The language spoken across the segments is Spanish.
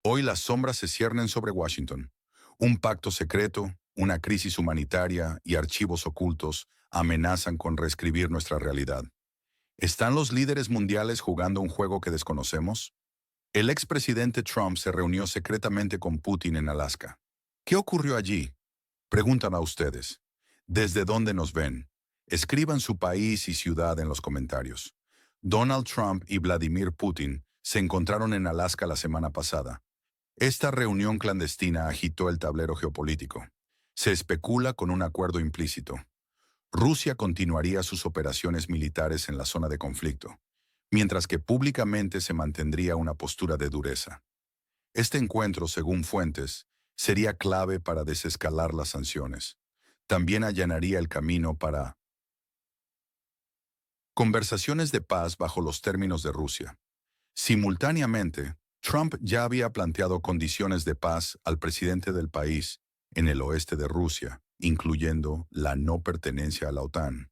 Hoy las sombras se ciernen sobre Washington. Un pacto secreto, una crisis humanitaria y archivos ocultos amenazan con reescribir nuestra realidad. ¿Están los líderes mundiales jugando un juego que desconocemos? El expresidente Trump se reunió secretamente con Putin en Alaska. ¿Qué ocurrió allí? Preguntan a ustedes. ¿Desde dónde nos ven? Escriban su país y ciudad en los comentarios. Donald Trump y Vladimir Putin se encontraron en Alaska la semana pasada. Esta reunión clandestina agitó el tablero geopolítico. Se especula con un acuerdo implícito. Rusia continuaría sus operaciones militares en la zona de conflicto, mientras que públicamente se mantendría una postura de dureza. Este encuentro, según fuentes, sería clave para desescalar las sanciones. También allanaría el camino para conversaciones de paz bajo los términos de Rusia. Simultáneamente, Trump ya había planteado condiciones de paz al presidente del país en el oeste de Rusia, incluyendo la no pertenencia a la OTAN.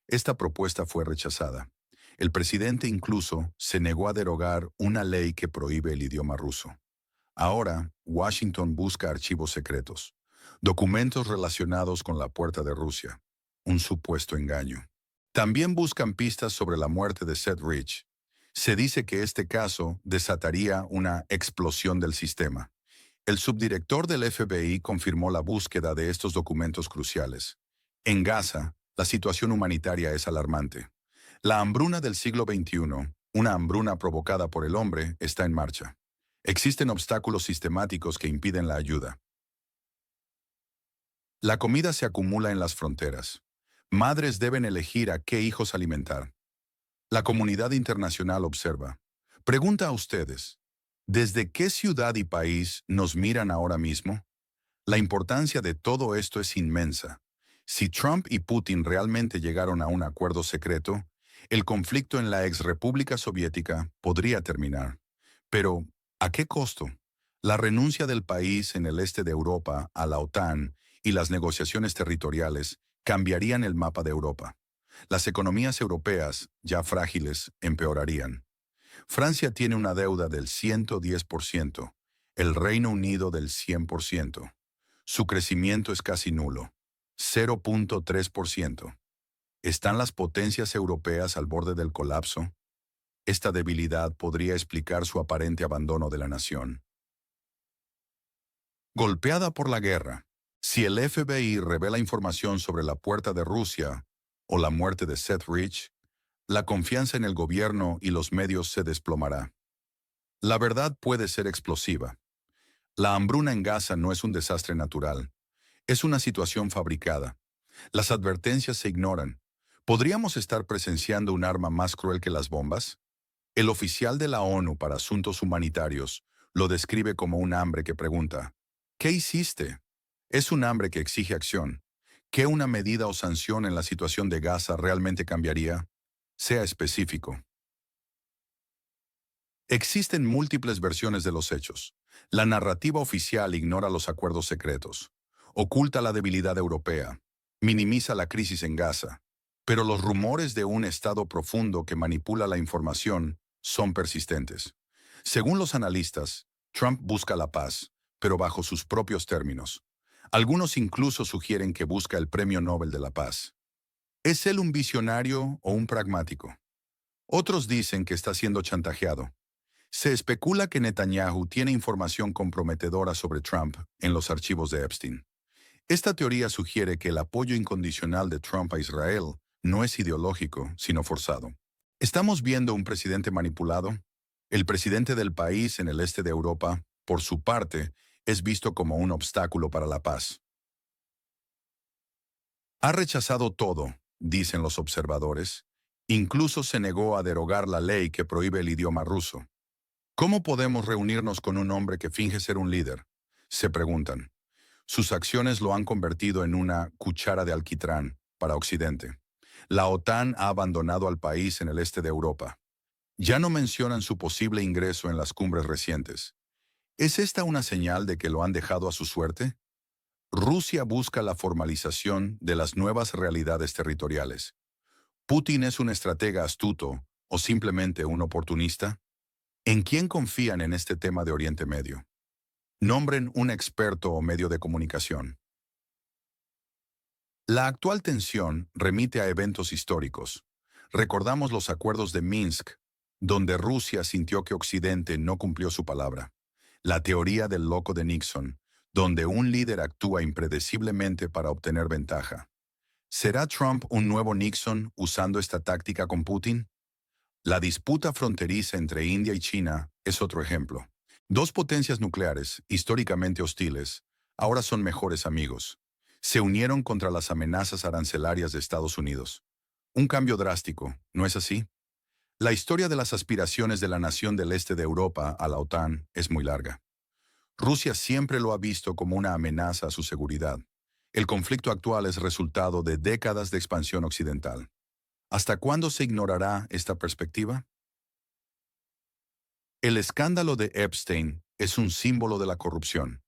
Esta propuesta fue rechazada. El presidente incluso se negó a derogar una ley que prohíbe el idioma ruso. Ahora, Washington busca archivos secretos, documentos relacionados con la Puerta de Rusia, un supuesto engaño. También buscan pistas sobre la muerte de Seth Rich. Se dice que este caso desataría una explosión del sistema. El subdirector del FBI confirmó la búsqueda de estos documentos cruciales. En Gaza, la situación humanitaria es alarmante. La hambruna del siglo XXI, una hambruna provocada por el hombre, está en marcha. Existen obstáculos sistemáticos que impiden la ayuda. La comida se acumula en las fronteras. Madres deben elegir a qué hijos alimentar. La comunidad internacional observa. Pregunta a ustedes, ¿desde qué ciudad y país nos miran ahora mismo? La importancia de todo esto es inmensa. Si Trump y Putin realmente llegaron a un acuerdo secreto, el conflicto en la ex República Soviética podría terminar. Pero, ¿a qué costo? La renuncia del país en el este de Europa a la OTAN y las negociaciones territoriales cambiarían el mapa de Europa. Las economías europeas, ya frágiles, empeorarían. Francia tiene una deuda del 110%, el Reino Unido del 100%. Su crecimiento es casi nulo, 0.3%. ¿Están las potencias europeas al borde del colapso? Esta debilidad podría explicar su aparente abandono de la nación. Golpeada por la guerra, si el FBI revela información sobre la Puerta de Rusia o la muerte de Seth Rich, la confianza en el gobierno y los medios se desplomará. La verdad puede ser explosiva. La hambruna en Gaza no es un desastre natural, es una situación fabricada. Las advertencias se ignoran. ¿Podríamos estar presenciando un arma más cruel que las bombas? El oficial de la ONU para Asuntos Humanitarios lo describe como un hambre que pregunta, ¿qué hiciste? Es un hambre que exige acción. ¿Qué una medida o sanción en la situación de Gaza realmente cambiaría? Sea específico. Existen múltiples versiones de los hechos. La narrativa oficial ignora los acuerdos secretos, oculta la debilidad europea, minimiza la crisis en Gaza, pero los rumores de un Estado profundo que manipula la información son persistentes. Según los analistas, Trump busca la paz, pero bajo sus propios términos. Algunos incluso sugieren que busca el Premio Nobel de la Paz. ¿Es él un visionario o un pragmático? Otros dicen que está siendo chantajeado. Se especula que Netanyahu tiene información comprometedora sobre Trump en los archivos de Epstein. Esta teoría sugiere que el apoyo incondicional de Trump a Israel no es ideológico, sino forzado. ¿Estamos viendo un presidente manipulado? El presidente del país en el este de Europa, por su parte, es visto como un obstáculo para la paz. Ha rechazado todo, dicen los observadores. Incluso se negó a derogar la ley que prohíbe el idioma ruso. ¿Cómo podemos reunirnos con un hombre que finge ser un líder? Se preguntan. Sus acciones lo han convertido en una cuchara de alquitrán para Occidente. La OTAN ha abandonado al país en el este de Europa. Ya no mencionan su posible ingreso en las cumbres recientes. ¿Es esta una señal de que lo han dejado a su suerte? Rusia busca la formalización de las nuevas realidades territoriales. ¿Putin es un estratega astuto o simplemente un oportunista? ¿En quién confían en este tema de Oriente Medio? Nombren un experto o medio de comunicación. La actual tensión remite a eventos históricos. Recordamos los acuerdos de Minsk, donde Rusia sintió que Occidente no cumplió su palabra. La teoría del loco de Nixon, donde un líder actúa impredeciblemente para obtener ventaja. ¿Será Trump un nuevo Nixon usando esta táctica con Putin? La disputa fronteriza entre India y China es otro ejemplo. Dos potencias nucleares, históricamente hostiles, ahora son mejores amigos. Se unieron contra las amenazas arancelarias de Estados Unidos. Un cambio drástico, ¿no es así? La historia de las aspiraciones de la nación del este de Europa a la OTAN es muy larga. Rusia siempre lo ha visto como una amenaza a su seguridad. El conflicto actual es resultado de décadas de expansión occidental. ¿Hasta cuándo se ignorará esta perspectiva? El escándalo de Epstein es un símbolo de la corrupción.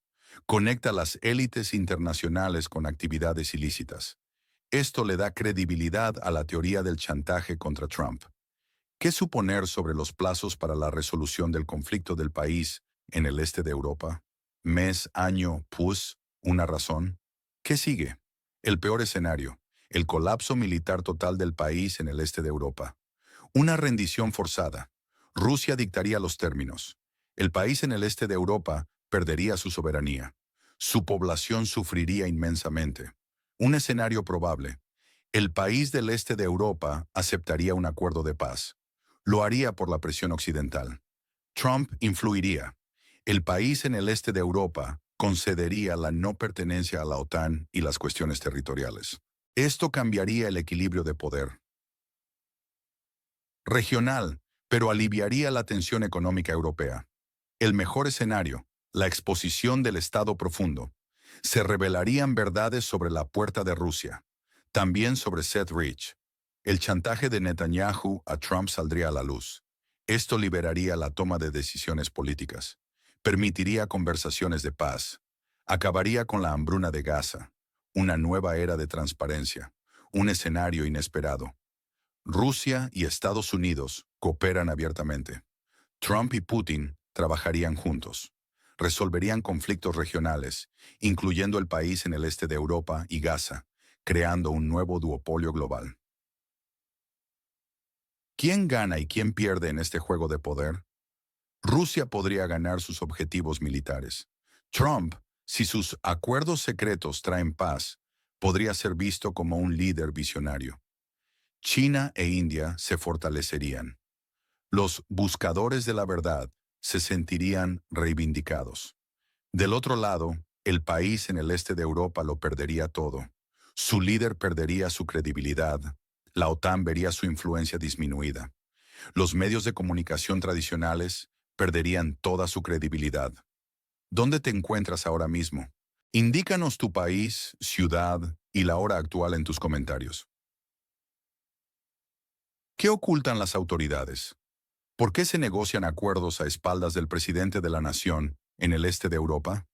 Conecta las élites internacionales con actividades ilícitas. Esto le da credibilidad a la teoría del chantaje contra Trump. ¿Qué suponer sobre los plazos para la resolución del conflicto del país en el este de Europa? Mes, año, pus, una razón. ¿Qué sigue? El peor escenario, el colapso militar total del país en el este de Europa. Una rendición forzada. Rusia dictaría los términos. El país en el este de Europa perdería su soberanía. Su población sufriría inmensamente. Un escenario probable. El país del este de Europa aceptaría un acuerdo de paz. Lo haría por la presión occidental. Trump influiría. El país en el este de Europa concedería la no pertenencia a la OTAN y las cuestiones territoriales. Esto cambiaría el equilibrio de poder. Regional, pero aliviaría la tensión económica europea. El mejor escenario, la exposición del Estado profundo. Se revelarían verdades sobre la puerta de Rusia, también sobre Seth Rich. El chantaje de Netanyahu a Trump saldría a la luz. Esto liberaría la toma de decisiones políticas. Permitiría conversaciones de paz. Acabaría con la hambruna de Gaza. Una nueva era de transparencia. Un escenario inesperado. Rusia y Estados Unidos cooperan abiertamente. Trump y Putin trabajarían juntos. Resolverían conflictos regionales, incluyendo el país en el este de Europa y Gaza, creando un nuevo duopolio global. ¿Quién gana y quién pierde en este juego de poder? Rusia podría ganar sus objetivos militares. Trump, si sus acuerdos secretos traen paz, podría ser visto como un líder visionario. China e India se fortalecerían. Los buscadores de la verdad se sentirían reivindicados. Del otro lado, el país en el este de Europa lo perdería todo. Su líder perdería su credibilidad. La OTAN vería su influencia disminuida. Los medios de comunicación tradicionales perderían toda su credibilidad. ¿Dónde te encuentras ahora mismo? Indícanos tu país, ciudad y la hora actual en tus comentarios. ¿Qué ocultan las autoridades? ¿Por qué se negocian acuerdos a espaldas del presidente de la nación en el este de Europa?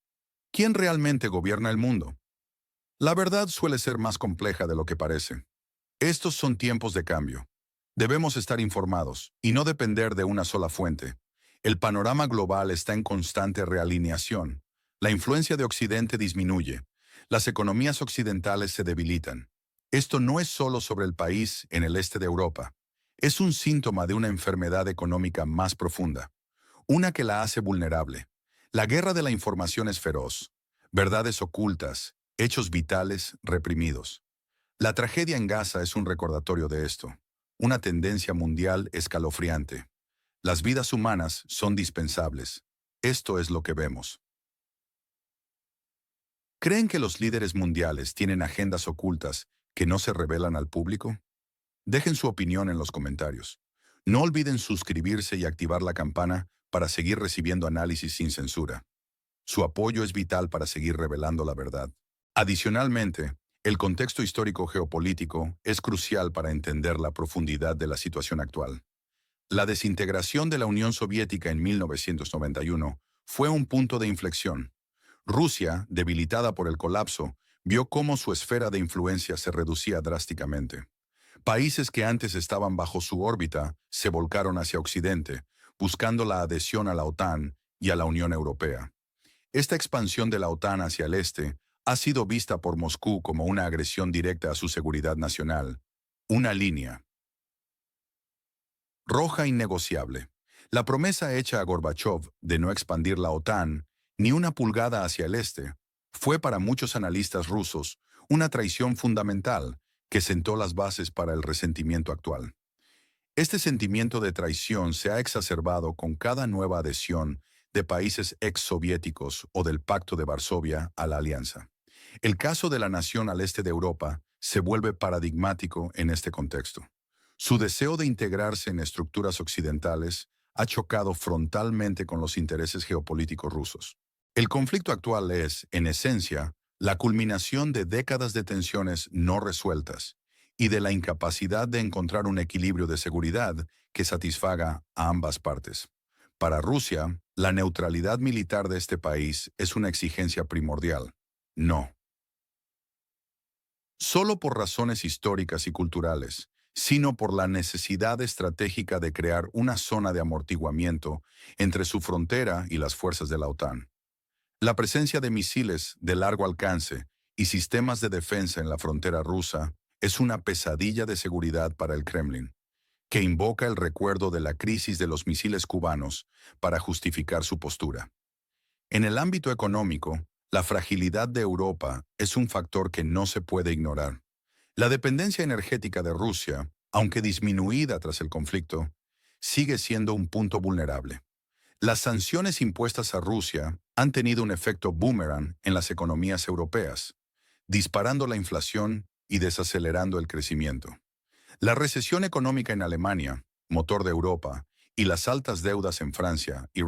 ¿Quién realmente gobierna el mundo? La verdad suele ser más compleja de lo que parece. Estos son tiempos de cambio. Debemos estar informados y no depender de una sola fuente. El panorama global está en constante realineación. La influencia de Occidente disminuye. Las economías occidentales se debilitan. Esto no es solo sobre el país en el este de Europa. Es un síntoma de una enfermedad económica más profunda, una que la hace vulnerable. La guerra de la información es feroz. Verdades ocultas, hechos vitales reprimidos. La tragedia en Gaza es un recordatorio de esto, una tendencia mundial escalofriante. Las vidas humanas son dispensables. Esto es lo que vemos. ¿Creen que los líderes mundiales tienen agendas ocultas que no se revelan al público? Dejen su opinión en los comentarios. No olviden suscribirse y activar la campana para seguir recibiendo análisis sin censura. Su apoyo es vital para seguir revelando la verdad. Adicionalmente, el contexto histórico geopolítico es crucial para entender la profundidad de la situación actual. La desintegración de la Unión Soviética en 1991 fue un punto de inflexión. Rusia, debilitada por el colapso, vio cómo su esfera de influencia se reducía drásticamente. Países que antes estaban bajo su órbita se volcaron hacia Occidente, buscando la adhesión a la OTAN y a la Unión Europea. Esta expansión de la OTAN hacia el este ha sido vista por Moscú como una agresión directa a su seguridad nacional, una línea roja innegociable. La promesa hecha a Gorbachov de no expandir la OTAN ni una pulgada hacia el este fue para muchos analistas rusos una traición fundamental que sentó las bases para el resentimiento actual. Este sentimiento de traición se ha exacerbado con cada nueva adhesión de países exsoviéticos o del Pacto de Varsovia a la alianza. El caso de la nación al este de Europa se vuelve paradigmático en este contexto. Su deseo de integrarse en estructuras occidentales ha chocado frontalmente con los intereses geopolíticos rusos. El conflicto actual es, en esencia, la culminación de décadas de tensiones no resueltas y de la incapacidad de encontrar un equilibrio de seguridad que satisfaga a ambas partes. Para Rusia, la neutralidad militar de este país es una exigencia primordial. No solo por razones históricas y culturales, sino por la necesidad estratégica de crear una zona de amortiguamiento entre su frontera y las fuerzas de la OTAN. La presencia de misiles de largo alcance y sistemas de defensa en la frontera rusa es una pesadilla de seguridad para el Kremlin, que invoca el recuerdo de la crisis de los misiles cubanos para justificar su postura. En el ámbito económico, la fragilidad de Europa es un factor que no se puede ignorar. La dependencia energética de Rusia, aunque disminuida tras el conflicto, sigue siendo un punto vulnerable. Las sanciones impuestas a Rusia han tenido un efecto boomerang en las economías europeas, disparando la inflación y desacelerando el crecimiento. La recesión económica en Alemania, motor de Europa, y las altas deudas en Francia y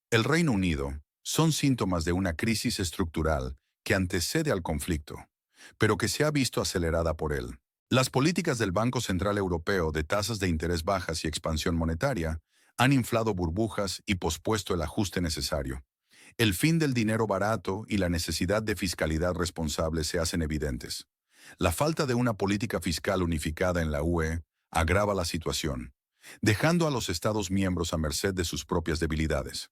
el Reino Unido son síntomas de una crisis estructural que antecede al conflicto, pero que se ha visto acelerada por él. Las políticas del Banco Central Europeo de tasas de interés bajas y expansión monetaria han inflado burbujas y pospuesto el ajuste necesario. El fin del dinero barato y la necesidad de fiscalidad responsable se hacen evidentes. La falta de una política fiscal unificada en la UE agrava la situación, dejando a los Estados miembros a merced de sus propias debilidades.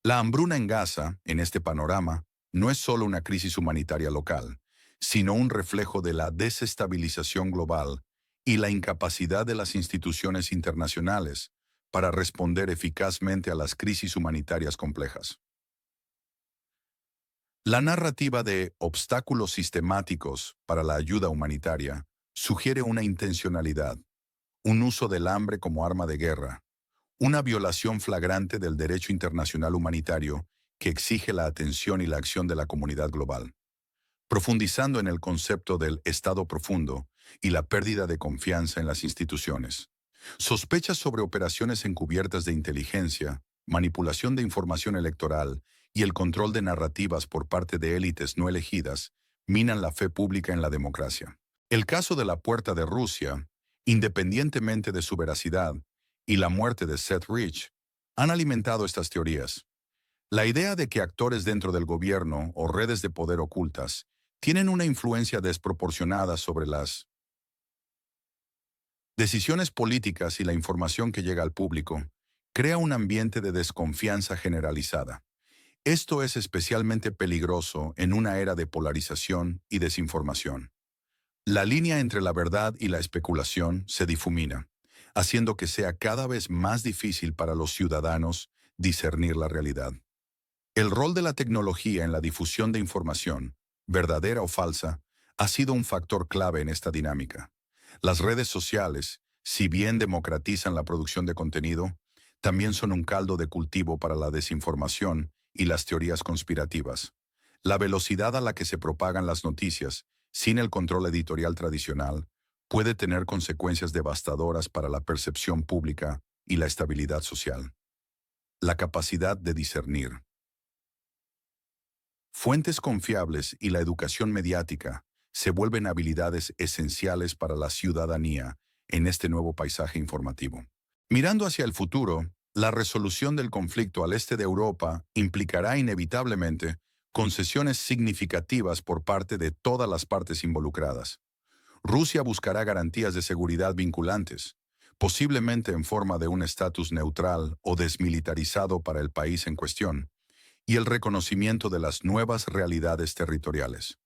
La hambruna en Gaza, en este panorama, no es solo una crisis humanitaria local, sino un reflejo de la desestabilización global y la incapacidad de las instituciones internacionales para responder eficazmente a las crisis humanitarias complejas. La narrativa de obstáculos sistemáticos para la ayuda humanitaria sugiere una intencionalidad, un uso del hambre como arma de guerra, una violación flagrante del derecho internacional humanitario que exige la atención y la acción de la comunidad global. Profundizando en el concepto del Estado profundo y la pérdida de confianza en las instituciones. Sospechas sobre operaciones encubiertas de inteligencia, manipulación de información electoral y el control de narrativas por parte de élites no elegidas minan la fe pública en la democracia. El caso de la Puerta de Rusia, independientemente de su veracidad, y la muerte de Seth Rich han alimentado estas teorías. La idea de que actores dentro del gobierno o redes de poder ocultas tienen una influencia desproporcionada sobre las decisiones políticas y la información que llega al público crea un ambiente de desconfianza generalizada. Esto es especialmente peligroso en una era de polarización y desinformación. La línea entre la verdad y la especulación se difumina, haciendo que sea cada vez más difícil para los ciudadanos discernir la realidad. El rol de la tecnología en la difusión de información, verdadera o falsa, ha sido un factor clave en esta dinámica. Las redes sociales, si bien democratizan la producción de contenido, también son un caldo de cultivo para la desinformación y las teorías conspirativas. La velocidad a la que se propagan las noticias, sin el control editorial tradicional, puede tener consecuencias devastadoras para la percepción pública y la estabilidad social. La capacidad de discernir. Fuentes confiables y la educación mediática se vuelven habilidades esenciales para la ciudadanía en este nuevo paisaje informativo. Mirando hacia el futuro, la resolución del conflicto al este de Europa implicará inevitablemente concesiones significativas por parte de todas las partes involucradas. Rusia buscará garantías de seguridad vinculantes, posiblemente en forma de un estatus neutral o desmilitarizado para el país en cuestión, y el reconocimiento de las nuevas realidades territoriales.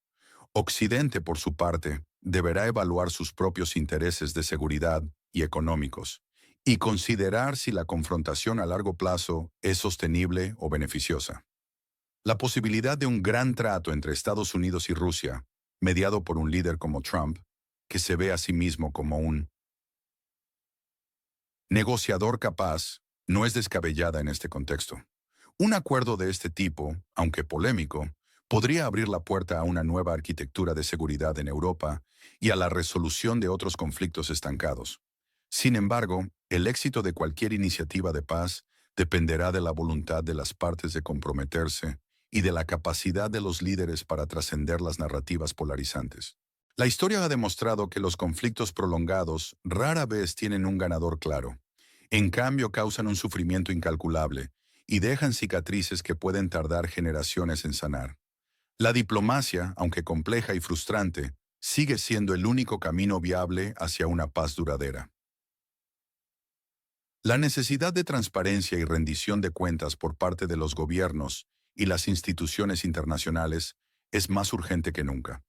Occidente, por su parte, deberá evaluar sus propios intereses de seguridad y económicos, y considerar si la confrontación a largo plazo es sostenible o beneficiosa. La posibilidad de un gran trato entre Estados Unidos y Rusia, mediado por un líder como Trump, que se ve a sí mismo como un negociador capaz, no es descabellada en este contexto. Un acuerdo de este tipo, aunque polémico, podría abrir la puerta a una nueva arquitectura de seguridad en Europa y a la resolución de otros conflictos estancados. Sin embargo, el éxito de cualquier iniciativa de paz dependerá de la voluntad de las partes de comprometerse y de la capacidad de los líderes para trascender las narrativas polarizantes. La historia ha demostrado que los conflictos prolongados rara vez tienen un ganador claro. En cambio, causan un sufrimiento incalculable y dejan cicatrices que pueden tardar generaciones en sanar. La diplomacia, aunque compleja y frustrante, sigue siendo el único camino viable hacia una paz duradera. La necesidad de transparencia y rendición de cuentas por parte de los gobiernos y las instituciones internacionales es más urgente que nunca.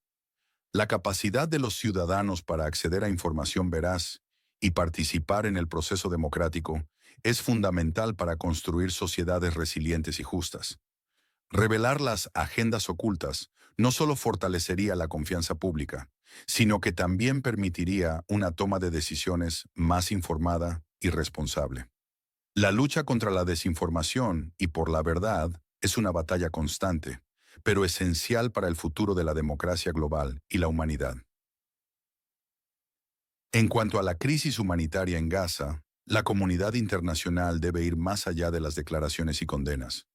La capacidad de los ciudadanos para acceder a información veraz y participar en el proceso democrático es fundamental para construir sociedades resilientes y justas. Revelar las agendas ocultas no solo fortalecería la confianza pública, sino que también permitiría una toma de decisiones más informada y responsable. La lucha contra la desinformación y por la verdad es una batalla constante, pero esencial para el futuro de la democracia global y la humanidad. En cuanto a la crisis humanitaria en Gaza, la comunidad internacional debe ir más allá de las declaraciones y condenas.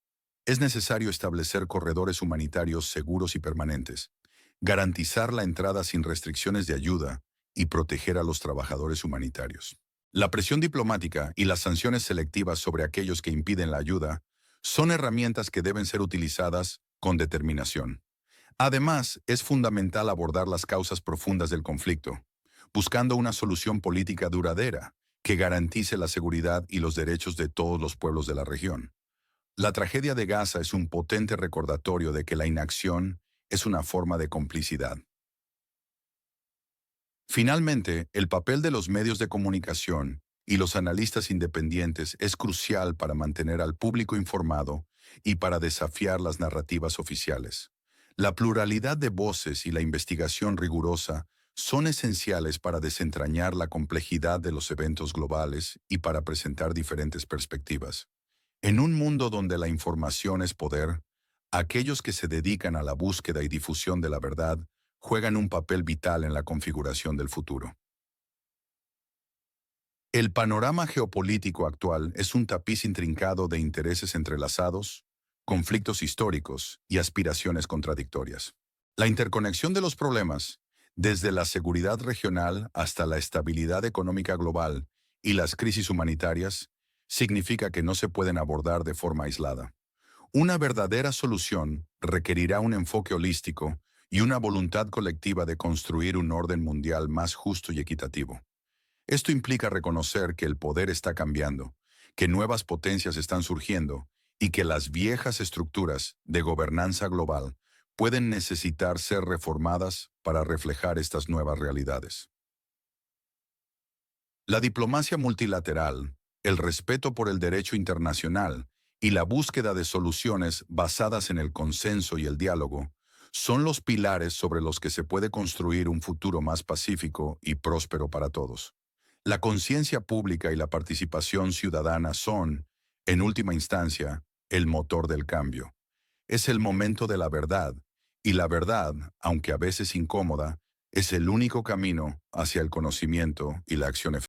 Es necesario establecer corredores humanitarios seguros y permanentes, garantizar la entrada sin restricciones de ayuda y proteger a los trabajadores humanitarios. La presión diplomática y las sanciones selectivas sobre aquellos que impiden la ayuda son herramientas que deben ser utilizadas con determinación. Además, es fundamental abordar las causas profundas del conflicto, buscando una solución política duradera que garantice la seguridad y los derechos de todos los pueblos de la región. La tragedia de Gaza es un potente recordatorio de que la inacción es una forma de complicidad. Finalmente, el papel de los medios de comunicación y los analistas independientes es crucial para mantener al público informado y para desafiar las narrativas oficiales. La pluralidad de voces y la investigación rigurosa son esenciales para desentrañar la complejidad de los eventos globales y para presentar diferentes perspectivas. En un mundo donde la información es poder, aquellos que se dedican a la búsqueda y difusión de la verdad juegan un papel vital en la configuración del futuro. El panorama geopolítico actual es un tapiz intrincado de intereses entrelazados, conflictos históricos y aspiraciones contradictorias. La interconexión de los problemas, desde la seguridad regional hasta la estabilidad económica global y las crisis humanitarias, significa que no se pueden abordar de forma aislada. Una verdadera solución requerirá un enfoque holístico y una voluntad colectiva de construir un orden mundial más justo y equitativo. Esto implica reconocer que el poder está cambiando, que nuevas potencias están surgiendo y que las viejas estructuras de gobernanza global pueden necesitar ser reformadas para reflejar estas nuevas realidades. La diplomacia multilateral, el respeto por el derecho internacional y la búsqueda de soluciones basadas en el consenso y el diálogo son los pilares sobre los que se puede construir un futuro más pacífico y próspero para todos. La conciencia pública y la participación ciudadana son, en última instancia, el motor del cambio. Es el momento de la verdad, y la verdad, aunque a veces incómoda, es el único camino hacia el conocimiento y la acción efectiva.